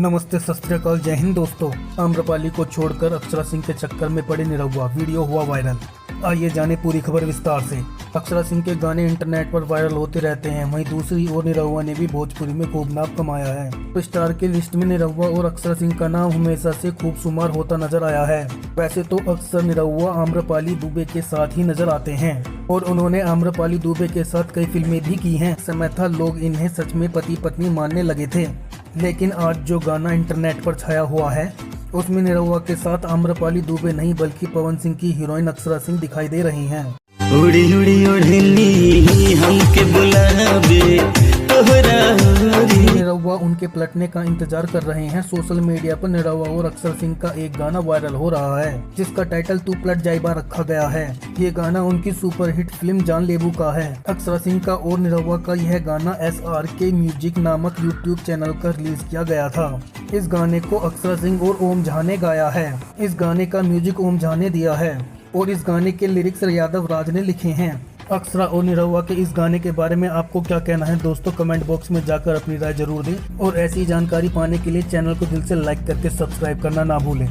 नमस्ते, सत श्री अकाल, जय हिंद दोस्तों। आम्रपाली को छोड़कर अक्षरा सिंह के चक्कर में पड़े निरहुआ, वीडियो हुआ वायरल। आइए जाने पूरी खबर विस्तार से। अक्षरा सिंह के गाने इंटरनेट पर वायरल होते रहते हैं, वहीं दूसरी ओर निरहुआ ने भी भोजपुरी में खूब नाम कमाया है। तो स्टार के लिस्ट में निरहुआ और अक्षरा सिंह का नाम हमेशा से खूब शुमार होता नजर आया है। वैसे तो अक्सर निरहुआ आम्रपाली दुबे के साथ ही नजर आते हैं और उन्होंने आम्रपाली दुबे के साथ कई फिल्में भी की हैं। समय था लोग इन्हें सच में पति पत्नी मानने लगे थे, लेकिन आज जो गाना इंटरनेट पर छाया हुआ है उसमें निरहुआ के साथ आम्रपाली दुबे नहीं बल्कि पवन सिंह की हीरोइन अक्षरा सिंह दिखाई दे रही हैं। उड़ी उड़ी उड़नी हमके बुलावे तोहरा निरहुआ उनके पलटने का इंतजार कर रहे हैं। सोशल मीडिया पर निरहुआ और अक्षरा सिंह का एक गाना वायरल हो रहा है जिसका टाइटल तू पलट जाइबा रखा गया है। ये गाना उनकी सुपरहिट फिल्म जान लेबू का है। अक्षरा सिंह का और निरहुआ का यह गाना SRK म्यूजिक नामक यूट्यूब चैनल पर रिलीज किया गया था। इस गाने को अक्षरा सिंह और ओम झा ने गाया है। इस गाने का म्यूजिक ओम झा ने दिया है और इस गाने के लिरिक्स यादव राज ने लिखे हैं। अक्षरा और निरहुआ के इस गाने के बारे में आपको क्या कहना है दोस्तों, कमेंट बॉक्स में जाकर अपनी राय जरूर दें और ऐसी जानकारी पाने के लिए चैनल को दिल से लाइक करके सब्सक्राइब करना ना भूलें।